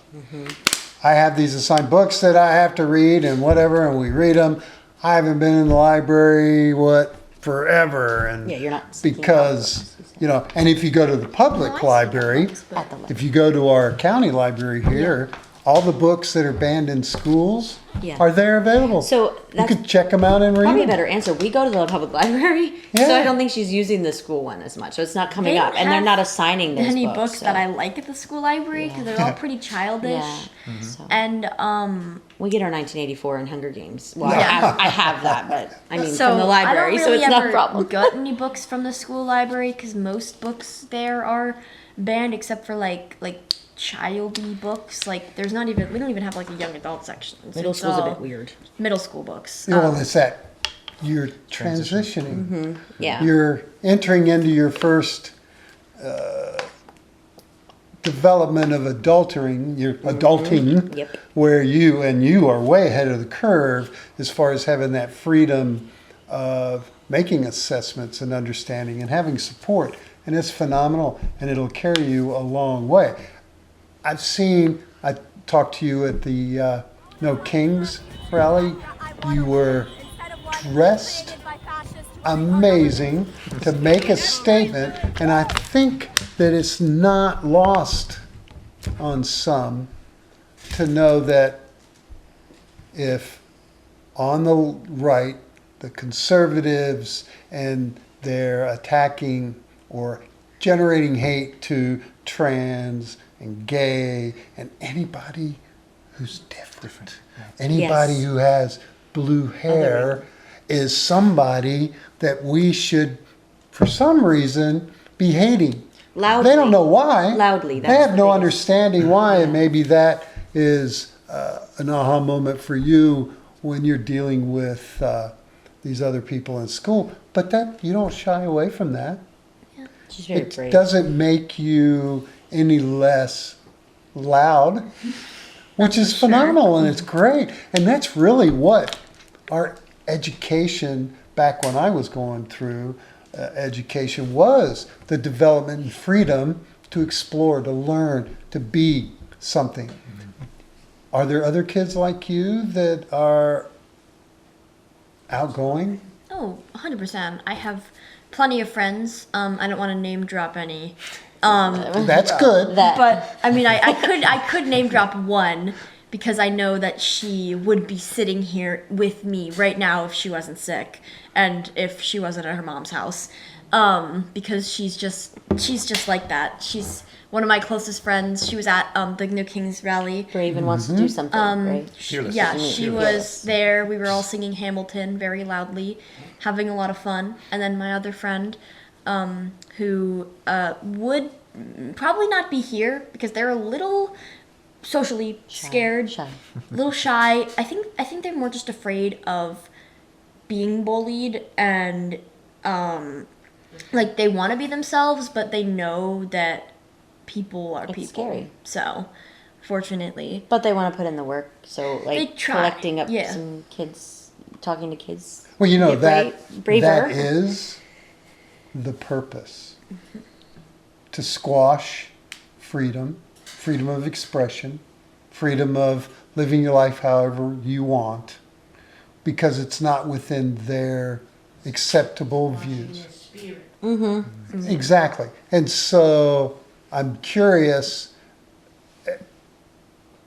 I have these assigned books that I have to read and whatever, and we read them. I haven't been in the library, forever. And Yeah, you're not seeking because, and if you go to the public library, At the library. if you go to our county library here, all the books that are banned in schools Yeah. are there available. So you that's could check them out and read probably a them. better answer. We go to the public library, so Yeah. I don't think she's using the school one as much. So it's not coming They up, don't and they're have not assigning those Any books. books so- that I like at the school library because they're all pretty childish. Yeah. So And we get our 1984 and Hunger Games. Well, Yeah. I have that, but I mean so from the library, I don't so really it's not ever a problem. got any books from the school library because most books there are banned except for like childy books. Like we don't even have like a young adult section. Middle It's school's a all bit weird. Middle school books. Well, it's that you're transitioning. Yeah. You're entering into your first development of adulting, Yep. where you are way ahead of the curve as far as having that freedom of making assessments and understanding and having support. And it's phenomenal, and it'll carry you a long way. I talked to you at the No Kings rally. You were dressed amazing to make a statement, and I think that it's not lost on some to know that if on the right, the conservatives, and they're attacking or generating hate to trans and gay and anybody who's different. Anybody Yes. who has blue hair is somebody that we should, for some reason, be hating. Loudly. They don't know why. Loudly, They that's have the no biggest- understanding why, and maybe that is an aha moment for you when you're dealing with these other people in school. But that you don't shy away from that. She's very It brave. doesn't make you any less loud, which is phenomenal and it's great. And that's really what our education back when I was going through education was the development and freedom to explore, to learn, to be something. Are there other kids like you that are outgoing? Oh, 100%. I have plenty of friends. I don't want to name drop any. That's good. But I mean, I could name drop one because I know that she would be sitting here with me right now if she wasn't sick and if she wasn't at her mom's house. Because she's just like that. She's one of my closest friends. She was at the New Kings rally. Brave and wants to do something, right? Fearless. Yeah, she was there. We were all singing Hamilton very loudly, having a lot of fun. And then my other friend, who would probably not be here because they're a little socially scared, Shy. a little shy. I think they're more just afraid of being bullied and like they want to be themselves, but they know that people are people. Scary. So, fortunately, But they want to put in the work, so like They try, collecting up yeah. some kids, talking to kids. Well, you know, Get braver. that is the purpose. To squash freedom, freedom of expression, freedom of living your life however you want, because it's not within their acceptable views. Spirit. Exactly. And so I'm curious,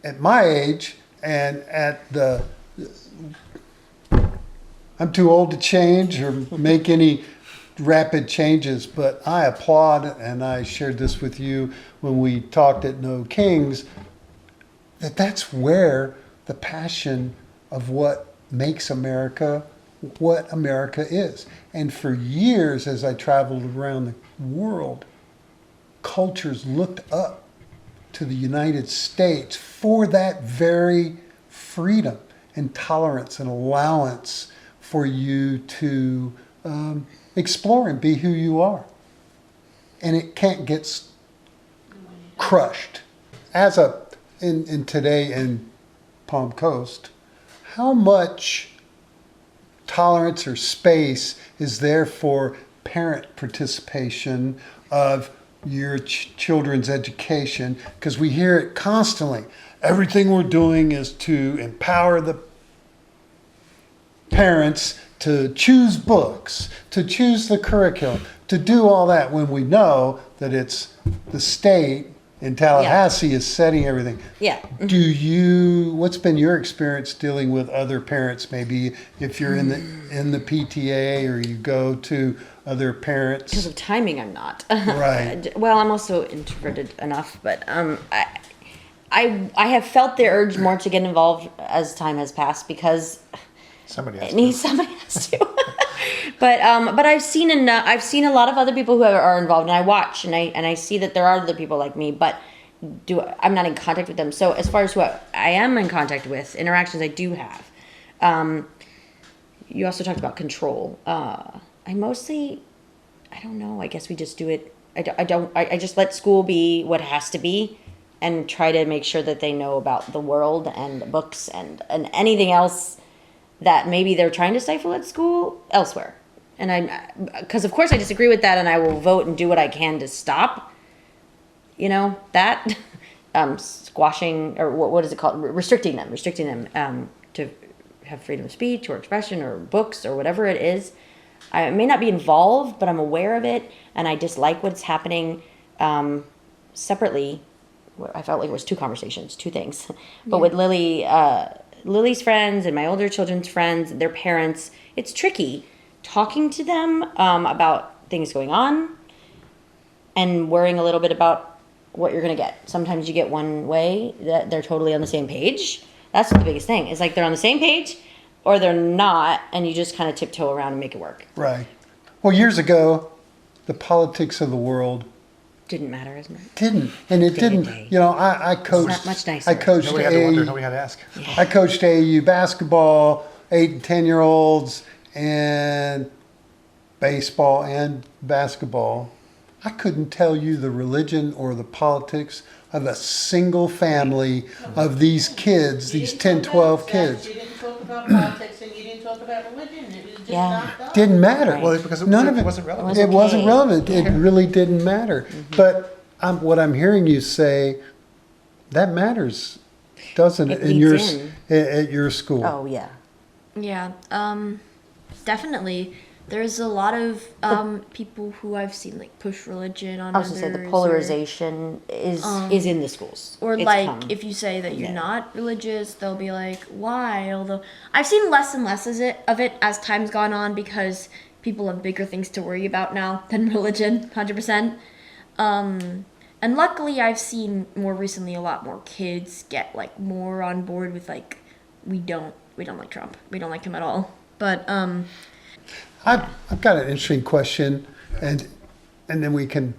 at my age and at the, I'm too old to change or make any rapid changes, but I applaud, and I shared this with you when we talked at No Kings, that's where the passion of what makes America what America is. And for years, as I traveled around the world, cultures looked up to the United States for that very freedom and tolerance and allowance for you to explore and be who you are. And it can't get crushed. As in today in Palm Coast, how much tolerance or space is there for parent participation of your children's education? Because we hear it constantly. Everything we're doing is to empower the parents to choose books, to choose the curriculum, to do all that, when we know that it's the state in Tallahassee is setting everything. Yeah. What's been your experience dealing with other parents? Maybe if you're in the PTA or you go to other Because parents. of timing, I'm not. Right. Well, I'm also introverted enough, but I have felt the urge more to get involved as time has passed because Somebody has somebody has to. But I've seen enough. I've seen a lot of other people who are involved, and I watch and I see that there are other people like me, but I'm not in contact with them. So as far as who I am in contact with, interactions I do have. You also talked about control. I don't know. I guess we just do it. I just let school be what it has to be, and try to make sure that they know about the world and books and anything else that maybe they're trying to stifle at school elsewhere. And because of course I disagree with that, and I will vote and do what I can to stop, that, squashing, or what is it called? Restricting them to have freedom of speech or expression or books or whatever it is. I may not be involved, but I'm aware of it, and I dislike what's happening separately. I felt like it was two things. But with Lily's friends and my older children's friends, their parents, it's tricky talking to them about things going on and worrying a little bit about what you're going to get. Sometimes you get one way that they're totally on the same page. That's the biggest thing. It's like they're on the same page or they're not, and you just kind of tiptoe around and make it work. Right. Well, years ago, the politics of the world Didn't matter as much. didn't. And it didn't. day. I coached. It's not much nicer. I coached Nobody had to wonder, AAU. nobody had to ask. I coached AAU basketball, 8 and 10-year-olds, and baseball and basketball. I couldn't tell you the religion or the politics of a single family of these kids, these 10, 12 kids. You didn't talk about politics and you didn't talk about religion. It was just Yeah. knocked off. Didn't matter. Right. Well, because None of it wasn't relevant. was It wasn't okay. relevant. It really didn't matter. But what I'm hearing you say, that matters, doesn't it? It In your leads in. at your school. Oh yeah. Yeah, definitely. There's a lot of people who I've seen like push religion on I was gonna say the others, polarization is in the schools. or It's like come. if you say that you're Yeah. not religious, they'll be like, "Why?" Although I've seen less and less of it as time's gone on because people have bigger things to worry about now than religion, 100%. And luckily, I've seen more recently a lot more kids get like more on board with like we don't like Trump, we don't like him at all. But I've got an interesting question, and then we can.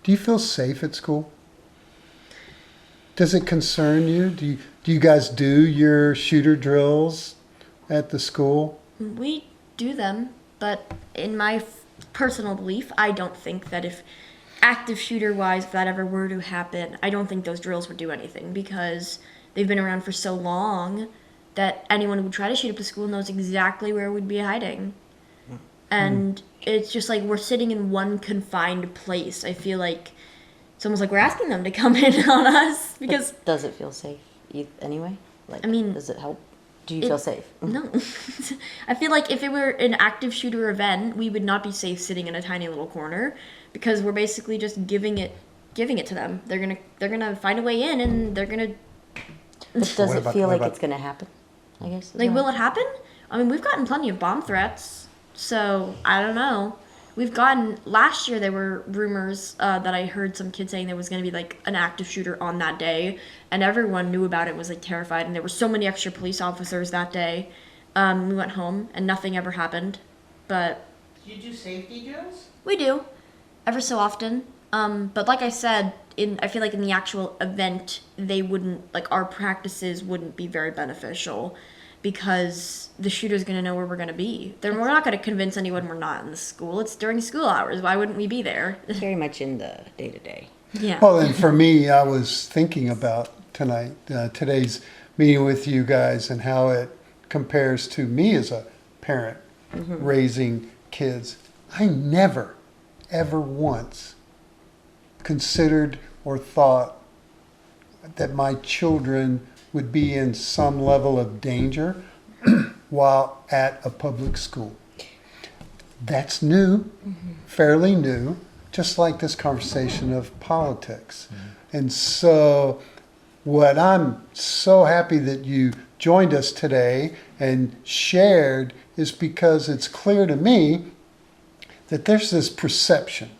Do you feel safe at school? Does it concern you? Do you guys do your shooter drills at the school? we do them, but in my personal belief, I don't think that if active shooter wise, if that ever were to happen, I don't think those drills would do anything because they've been around for so long that anyone who would try to shoot up the school knows exactly where we'd be hiding. And it's just like we're sitting in one confined place. I feel like it's almost like we're asking them to come in on us But because does it feel safe anyway? Like, I mean, does it help? Do you feel safe? no. I feel like if it were an active shooter event, we would not be safe sitting in a tiny little corner because we're basically just giving it to them. They're gonna find a way in and they're gonna But does What it about- feel what like about- it's gonna happen? I guess. like will it happen? I mean, we've gotten plenty of bomb threats, so I don't know. We've gotten last year. There were rumors that I heard some kids saying there was going to be like an active shooter on that day, and everyone knew about it. Was like terrified, and there were so many extra police officers that day. We went home, and nothing ever happened. But Do you do safety drills? we do, ever so often. But like I said, I feel like in the actual event, they wouldn't like our practices wouldn't be very beneficial because the shooter's gonna know where we're gonna be. We're not gonna convince anyone we're not in the school. It's during school hours. Why wouldn't we be there? Very much in the day to day. Yeah. Well, and for me, I was thinking about today's meeting with you guys and how it compares to me as a parent raising kids. I never, ever once considered or thought that my children would be in some level of danger while at a public school. That's new, fairly new, just like this conversation of politics. And so what I'm so happy that you joined us today and shared is because it's clear to me that there's this perception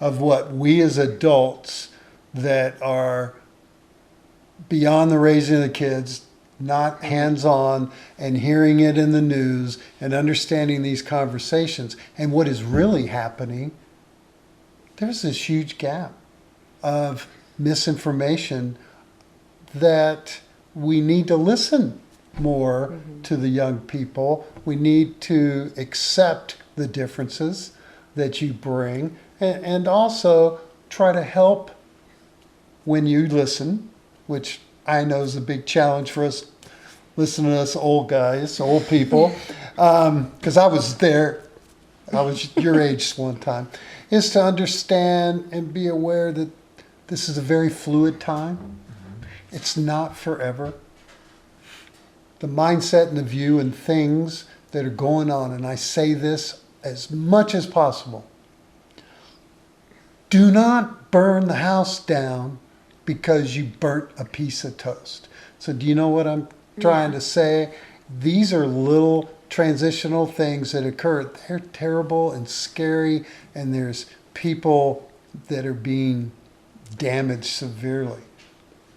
of what we as adults that are beyond the raising of the kids, not hands-on, and hearing it in the news and understanding these conversations. And what is really happening, there's this huge gap of misinformation that we need to listen more to the young people. We need to accept the differences that you bring and also try to help when you listen, which I know is a big challenge for us, listening to us old guys, old people, because I was there, I was your age one time, is to understand and be aware that this is a very fluid time. It's not forever. The mindset and the view and things that are going on, and I say this as much as possible, do not burn the house down because you burnt a piece of toast. So do you know what I'm trying to say? These are little transitional things that occur. They're terrible and scary, and there's people that are being damaged severely.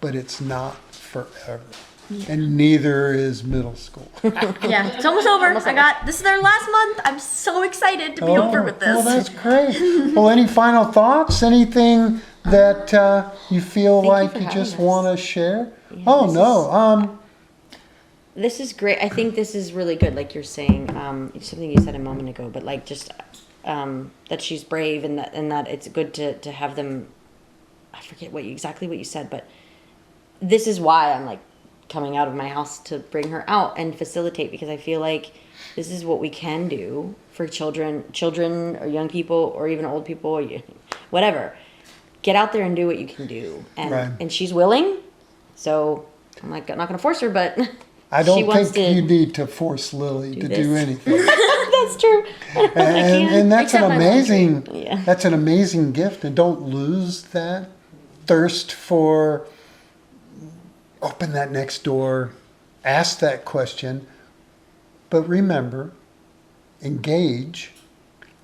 But it's not forever. And neither is middle school. Yeah, it's almost over. This is our last month. I'm so excited to be over with this. Well, that's great. Well, any final thoughts? Anything that you feel Thank you like for you having just us. want to share? Yeah, Oh, this no. This is great. I think this is really good, like you're saying. Something you said a moment ago, but like just that she's brave and that it's good to have them. I forget exactly what you said, but this is why I'm like coming out of my house to bring her out and facilitate, because I feel like this is what we can do for children or young people or even old people, or whatever. Get out there and do what you can do. And Right. and she's willing. So I'm like, I'm not going to force her, but I she don't wants think to you need to force Lily to do this. anything. That's true. And that's an Except my amazing Yeah. that's an amazing gift, and don't lose that thirst for open that next door, ask that question, but remember, engage,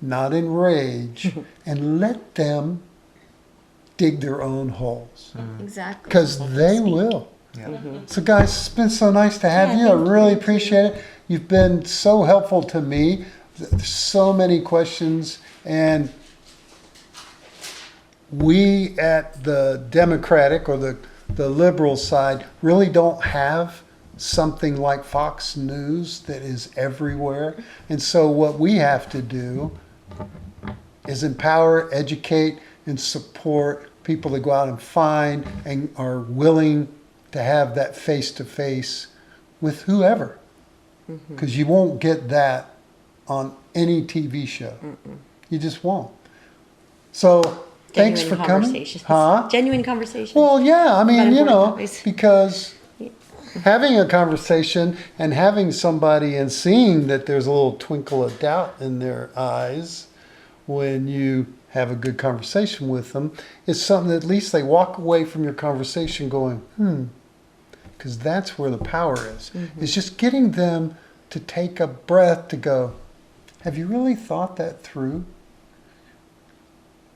not enrage, and let them dig their own holes, Exactly. because they will. Yeah. So guys, it's been so nice to have you. I really appreciate it. You've been so helpful to me. There's so many questions, and we at the Democratic or the liberal side really don't have something like Fox News that is everywhere. And so what we have to do is empower, educate, and support people to go out and find and are willing to have that face-to-face with whoever. Because you won't get that on any TV show. You just won't. So thanks for Genuine coming. conversations. Huh? Genuine conversations. Well, yeah, I mean, About you important know, topics. because having a conversation and having somebody and seeing that there's a little twinkle of doubt in their eyes when you have a good conversation with them is something that at least they walk away from your conversation going, because that's where the power is. It's just getting them to take a breath to go, have you really thought that through?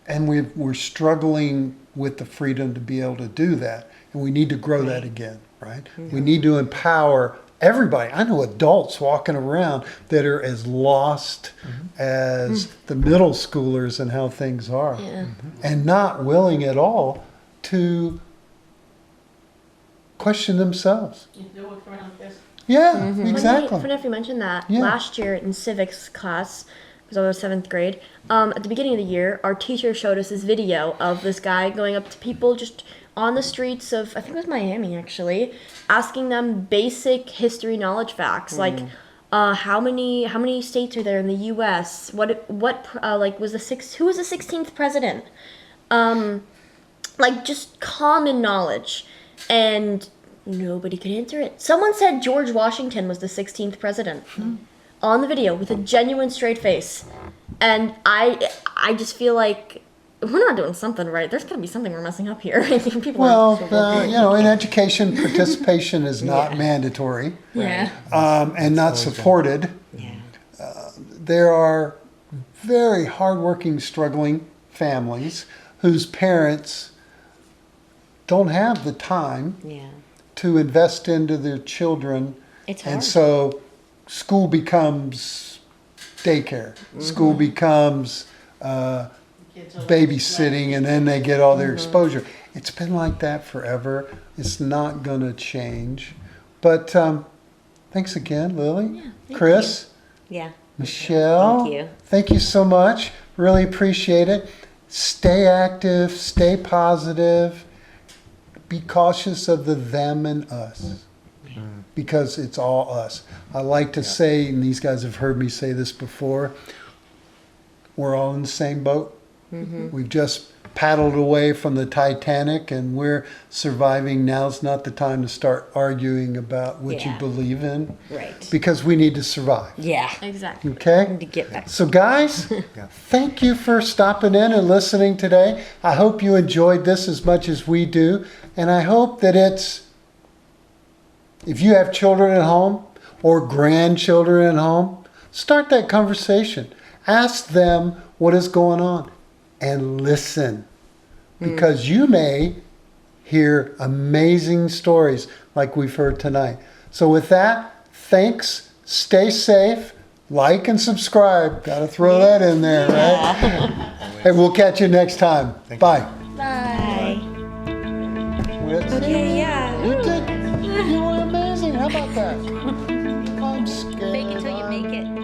And we're struggling with the freedom to be able to do that. And we need to grow that again, right? We need to empower everybody. I know adults walking around that are as lost as the middle schoolers and how things are. Yeah. And not willing at all to question themselves. They work around this. Yeah, Exactly. exactly. If you mentioned that, Yeah. last year in civics class, because I was 7th grade, at the beginning of the year, our teacher showed us this video of this guy going up to people just on the streets of, I think it was Miami actually, asking them basic history knowledge facts, like how many states are there in the U.S.? What like was who was the 16th president? Like just common knowledge, and nobody could answer it. Someone said George Washington was the 16th president on the video with a genuine straight face, and I just feel like we're not doing something right. There's got to be something we're messing up here. I think people Well, are you know, in education, participation is not mandatory yeah. and not supported. Yeah. There are very hardworking, struggling families whose parents don't have the time Yeah. to invest into their children. It's And hard. so school becomes daycare. School becomes Kids are babysitting, and then they get all their exposure. It's been like that forever. It's not going to change. But thanks again, Lily, Chris, Yeah. Michelle. Thank you. Thank you so much. Really appreciate it. Stay active, stay positive. Be cautious of the them and us, because it's all us. I like to say, and these guys have heard me say this before, we're all in the same boat. We've just paddled away from the Titanic and we're surviving. Now's not the time to start arguing about what you Yeah. believe in, Right. because we need to survive. Yeah. Exactly. Okay? Need to get back. So guys, thank you for stopping in and listening today. I hope you enjoyed this as much as we do. And I hope that if you have children at home or grandchildren at home, start that conversation. Ask them what is going on and listen. Because you may hear amazing stories like we've heard tonight. So with that, thanks. Stay safe. Like and subscribe. Got to throw that in there, right? And we'll catch you next time. Bye. Bye. That's it. Okay, yeah. You did. You were amazing. How about that? I'm scared. Fake it till you make it.